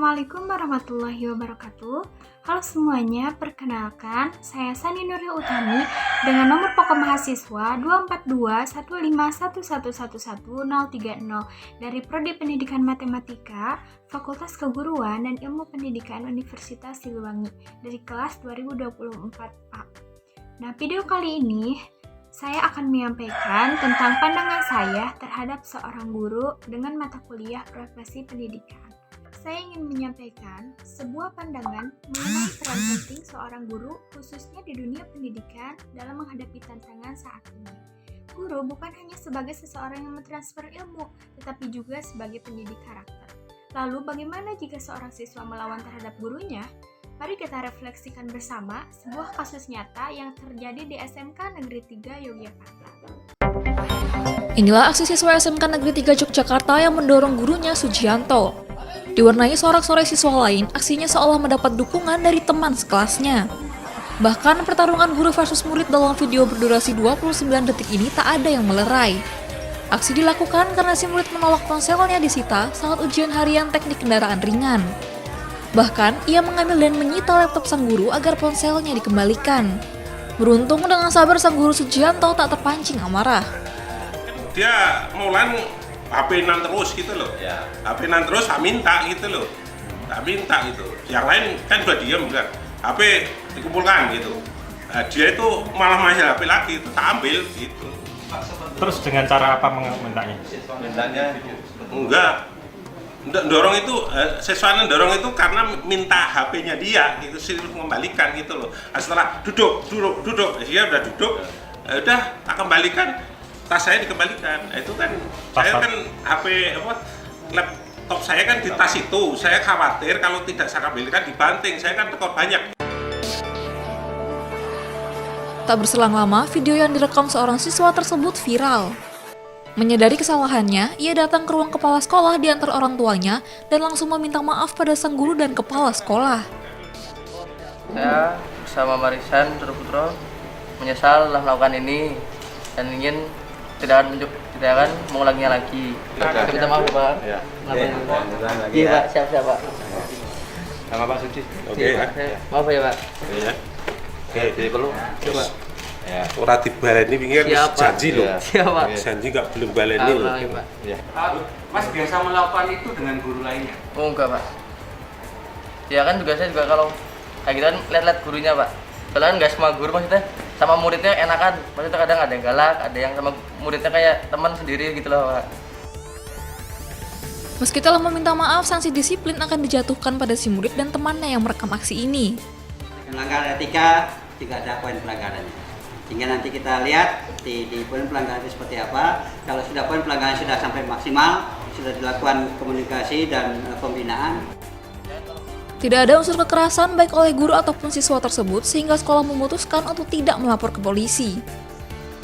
Assalamualaikum warahmatullahi wabarakatuh. Halo semuanya, perkenalkan saya Sani Nuril Utami dengan nomor pokok mahasiswa 2421511111030 dari Prodi Pendidikan Matematika, Fakultas Keguruan dan Ilmu Pendidikan Universitas Siliwangi dari kelas 2024A. Nah, video kali ini saya akan menyampaikan tentang pandangan saya terhadap seorang guru dengan mata kuliah profesi pendidikan. Saya ingin menyampaikan sebuah pandangan mengenai peran penting seorang guru khususnya di dunia pendidikan dalam menghadapi tantangan saat ini. Guru bukan hanya sebagai seseorang yang mentransfer ilmu, tetapi juga sebagai pendidik karakter. Lalu bagaimana jika seorang siswa melawan terhadap gurunya? Mari kita refleksikan bersama sebuah kasus nyata yang terjadi di SMK Negeri 3 Yogyakarta. Inilah aksi siswa SMK Negeri 3 Yogyakarta yang mendorong gurunya Sujianto. Diwarnai sorak-sorai siswa lain, aksinya seolah mendapat dukungan dari teman sekelasnya. Bahkan pertarungan guru versus murid dalam video berdurasi 29 detik ini tak ada yang melerai. Aksi dilakukan karena si murid menolak ponselnya disita saat ujian harian teknik kendaraan ringan. Bahkan, ia mengambil dan menyita laptop sang guru agar ponselnya dikembalikan. Beruntung dengan sabar sang guru Sujianto tak terpancing amarah. Dia mulai HP-nan terus gitu loh, ya. HP-nan terus tak minta gitu loh, tak minta gitu. Yang lain kan udah diem kan, HP dikumpulkan gitu. Nah, dia itu malah masih HP lagi, itu tak ambil gitu. Terus dengan cara apa mintanya? Mintanya enggak dorong itu, siswanya dorong itu karena minta HP-nya dia, gitu sih mengembalikan gitu loh. Nah, setelah duduk, dia udah duduk, udah tak kembalikan. Tas saya dikembalikan, itu kan saya kan HP laptop saya kan di tas itu, saya khawatir kalau tidak saya kembalikan dibanting, saya kan tekor banyak. Tak berselang lama, video yang direkam seorang siswa tersebut viral. Menyadari kesalahannya, ia datang ke ruang kepala sekolah di antara orang tuanya dan langsung meminta maaf pada sang guru dan kepala sekolah. Saya bersama Marisan Putro menyesal telah melakukan ini dan ingin tidak akan mengulanginya lagi. Kita minta maaf ya Pak. Iya Pak, siap Pak. Nama Pak Suci. Oke. Maaf ya Pak. Iya. Oke, jadi perlu. Coba. Ya. Ora dibaleni pinggir janji loh. Siap Pak. Janji nggak belum baleni loh. Pak. Ya. Mas biasa melakukan itu dengan guru lainnya? Oh enggak Pak. Ya kan saya juga kalau kayak gitu kan lihat-lihat gurunya Pak. Kalau kan nggak semua guru maksudnya sama muridnya enakan, maksudnya kadang ada yang galak, ada yang sama muridnya kayak teman sendiri gitu loh Pak. Meski telah meminta maaf, sanksi disiplin akan dijatuhkan pada si murid dan temannya yang merekam aksi ini. Melanggar etika juga ada poin pelanggarannya. Sehingga nanti kita lihat di poin pelanggaran itu seperti apa. Kalau sudah poin pelanggaran sudah sampai maksimal, sudah dilakukan komunikasi dan pembinaan. Tidak ada unsur kekerasan baik oleh guru ataupun siswa tersebut sehingga sekolah memutuskan untuk tidak melapor ke polisi.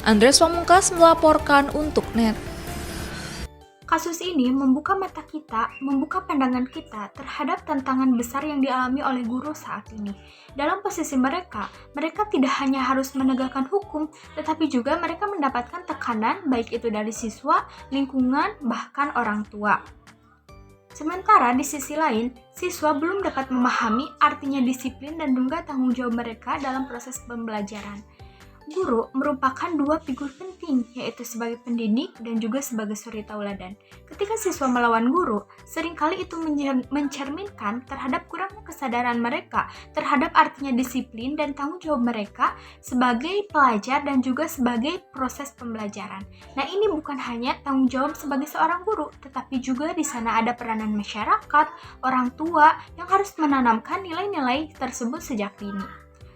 Andres Pamungkas melaporkan untuk NET. Kasus ini membuka mata kita, membuka pandangan kita terhadap tantangan besar yang dialami oleh guru saat ini. Dalam posisi mereka tidak hanya harus menegakkan hukum, tetapi juga mereka mendapatkan tekanan baik itu dari siswa, lingkungan, bahkan orang tua. Sementara di sisi lain, siswa belum dapat memahami artinya disiplin dan juga tanggung jawab mereka dalam proses pembelajaran. Guru merupakan dua figur penting, yaitu sebagai pendidik dan juga sebagai suri tauladan. Ketika siswa melawan guru, seringkali itu mencerminkan terhadap kurangnya kesadaran mereka terhadap artinya disiplin dan tanggung jawab mereka sebagai pelajar dan juga sebagai proses pembelajaran. Nah, ini bukan hanya tanggung jawab sebagai seorang guru, tetapi juga di sana ada peranan masyarakat, orang tua yang harus menanamkan nilai-nilai tersebut sejak dini.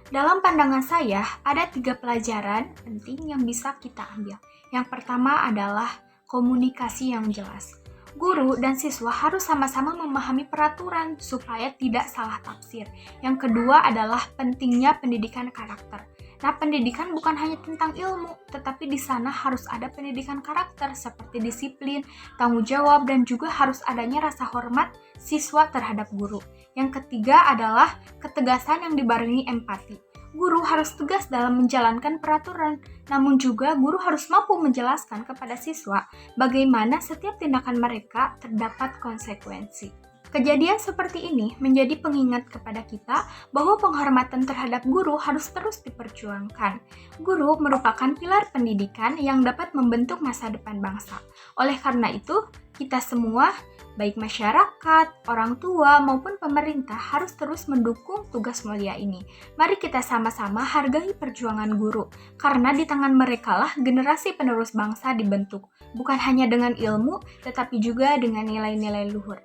Dalam pandangan saya, ada 3 pelajaran penting yang bisa kita ambil. Yang pertama adalah komunikasi yang jelas. Guru dan siswa harus sama-sama memahami peraturan supaya tidak salah tafsir. Yang kedua adalah pentingnya pendidikan karakter. Nah, pendidikan bukan hanya tentang ilmu, tetapi di sana harus ada pendidikan karakter seperti disiplin, tanggung jawab, dan juga harus adanya rasa hormat siswa terhadap guru. Yang ketiga adalah ketegasan yang dibarengi empati. Guru harus tegas dalam menjalankan peraturan, namun juga guru harus mampu menjelaskan kepada siswa bagaimana setiap tindakan mereka terdapat konsekuensi. Kejadian seperti ini menjadi pengingat kepada kita bahwa penghormatan terhadap guru harus terus diperjuangkan. Guru merupakan pilar pendidikan yang dapat membentuk masa depan bangsa. Oleh karena itu, kita semua, baik masyarakat, orang tua, maupun pemerintah harus terus mendukung tugas mulia ini. Mari kita sama-sama hargai perjuangan guru, karena di tangan merekalah generasi penerus bangsa dibentuk, bukan hanya dengan ilmu, tetapi juga dengan nilai-nilai luhur.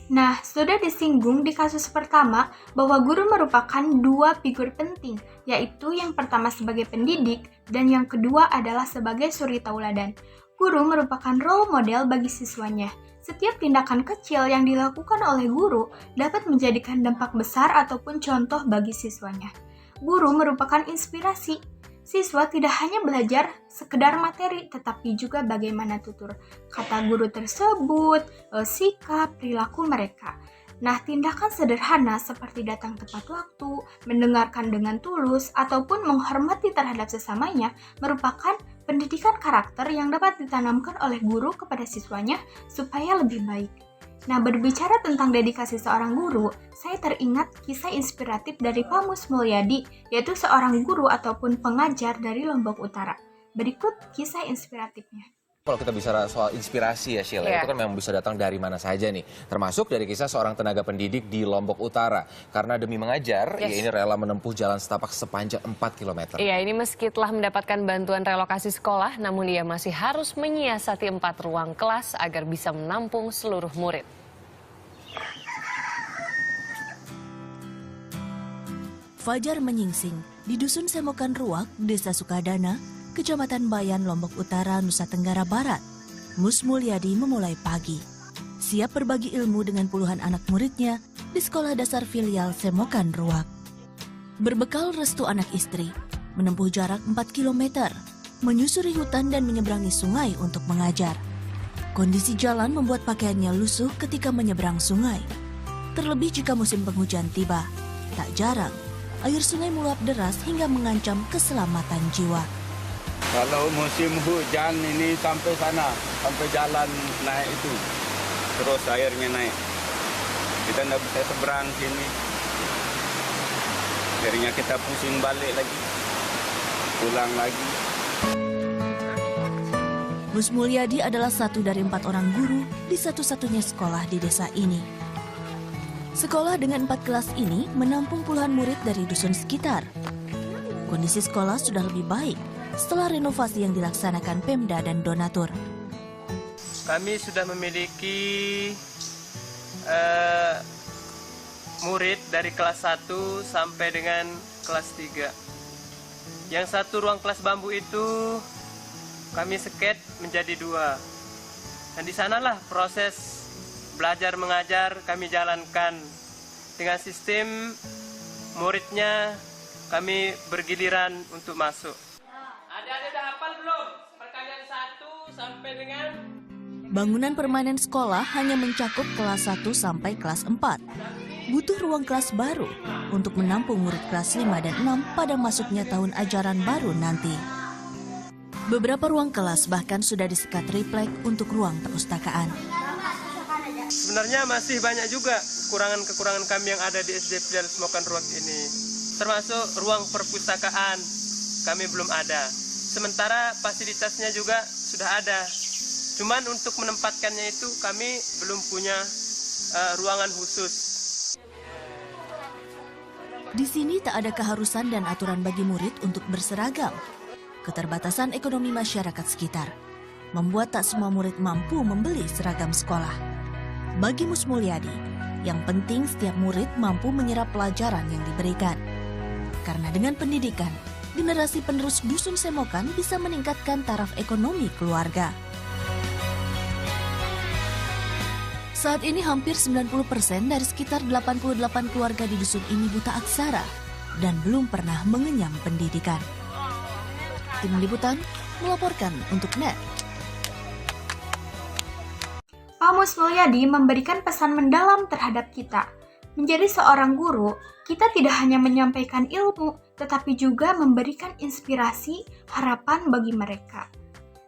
Nah, sudah disinggung di kasus pertama bahwa guru merupakan dua figur penting, yaitu yang pertama sebagai pendidik dan yang kedua adalah sebagai suri tauladan. Guru merupakan role model bagi siswanya. Setiap tindakan kecil yang dilakukan oleh guru dapat menjadikan dampak besar ataupun contoh bagi siswanya. Guru merupakan inspirasi. Siswa tidak hanya belajar sekedar materi, tetapi juga bagaimana tutur kata guru tersebut, sikap, perilaku mereka. Nah, tindakan sederhana seperti datang tepat waktu, mendengarkan dengan tulus, ataupun menghormati terhadap sesamanya merupakan pendidikan karakter yang dapat ditanamkan oleh guru kepada siswanya supaya lebih baik. Nah, berbicara tentang dedikasi seorang guru, saya teringat kisah inspiratif dari Pak Mus Mulyadi, yaitu seorang guru ataupun pengajar dari Lombok Utara. Berikut kisah inspiratifnya. Kalau kita bicara soal inspirasi ya Sheila, itu kan memang bisa datang dari mana saja nih. Termasuk dari kisah seorang tenaga pendidik di Lombok Utara. Karena demi mengajar, ia ini rela menempuh jalan setapak sepanjang 4 km. Iya, ini meski telah mendapatkan bantuan relokasi sekolah, namun ia masih harus menyiasati 4 ruang kelas agar bisa menampung seluruh murid. Fajar menyingsing di Dusun Semokan Ruak, Desa Sukadana, Kecamatan Bayan, Lombok Utara, Nusa Tenggara Barat. Mus Mulyadi memulai pagi. Siap berbagi ilmu dengan puluhan anak muridnya di Sekolah Dasar Filial Semokan Ruak. Berbekal restu anak istri, menempuh jarak 4 km, menyusuri hutan dan menyeberangi sungai untuk mengajar. Kondisi jalan membuat pakaiannya lusuh ketika menyeberang sungai. Terlebih jika musim penghujan tiba, tak jarang air sungai meluap deras hingga mengancam keselamatan jiwa. Kalau musim hujan ini sampai sana, sampai jalan naik itu, terus airnya naik. Kita tidak bisa seberang sini. Akhirnya kita pusing balik lagi, pulang lagi. Mus Mulyadi adalah satu dari 4 orang guru di satu-satunya sekolah di desa ini. Sekolah dengan 4 kelas ini menampung puluhan murid dari dusun sekitar. Kondisi sekolah sudah lebih baik setelah renovasi yang dilaksanakan Pemda dan donatur. Kami sudah memiliki murid dari kelas 1 sampai dengan kelas 3. Yang satu ruang kelas bambu itu kami seket menjadi 2. Dan di sanalah proses belajar mengajar kami jalankan dengan sistem muridnya kami bergiliran untuk masuk. Adik-adik udah hafal belum? Perkalian 1 sampai dengan... Bangunan permanen sekolah hanya mencakup kelas 1 sampai kelas 4. Butuh ruang kelas baru untuk menampung murid kelas 5 dan 6 pada masuknya tahun ajaran baru nanti. Beberapa ruang kelas bahkan sudah disekat triplek untuk ruang perpustakaan. Sebenarnya masih banyak juga kekurangan-kekurangan kami yang ada di SD Filial Semokan Ruak ini. Termasuk ruang perpustakaan kami belum ada. Sementara fasilitasnya juga sudah ada. Cuman untuk menempatkannya itu kami belum punya ruangan khusus. Di sini tak ada keharusan dan aturan bagi murid untuk berseragam. Keterbatasan ekonomi masyarakat sekitar membuat tak semua murid mampu membeli seragam sekolah. Bagi Mus Mulyadi, yang penting setiap murid mampu menyerap pelajaran yang diberikan. Karena dengan pendidikan, generasi penerus Dusun Semokan bisa meningkatkan taraf ekonomi keluarga. Saat ini hampir 90% dari sekitar 88 keluarga di dusun ini buta aksara dan belum pernah mengenyam pendidikan. Tim Liputan melaporkan untuk NET. Pak Mus Mulyadi memberikan pesan mendalam terhadap kita. Menjadi seorang guru, kita tidak hanya menyampaikan ilmu, tetapi juga memberikan inspirasi, harapan bagi mereka.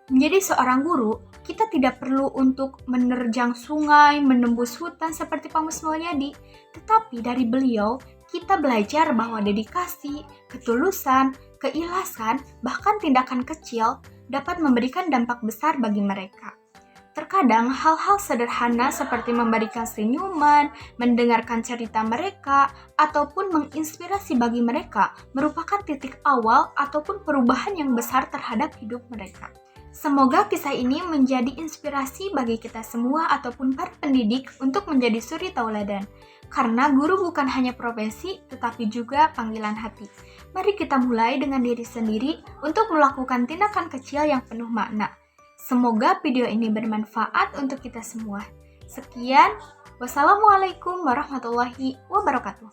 Menjadi seorang guru, kita tidak perlu untuk menerjang sungai, menembus hutan seperti Pak Mus Mulyadi, tetapi dari beliau kita belajar bahwa dedikasi, ketulusan, keikhlasan, bahkan tindakan kecil dapat memberikan dampak besar bagi mereka. Terkadang hal-hal sederhana seperti memberikan senyuman, mendengarkan cerita mereka, ataupun menginspirasi bagi mereka merupakan titik awal ataupun perubahan yang besar terhadap hidup mereka. Semoga kisah ini menjadi inspirasi bagi kita semua ataupun para pendidik untuk menjadi suri tauladan. Karena guru bukan hanya profesi, tetapi juga panggilan hati. Mari kita mulai dengan diri sendiri untuk melakukan tindakan kecil yang penuh makna. Semoga video ini bermanfaat untuk kita semua. Sekian, wassalamualaikum warahmatullahi wabarakatuh.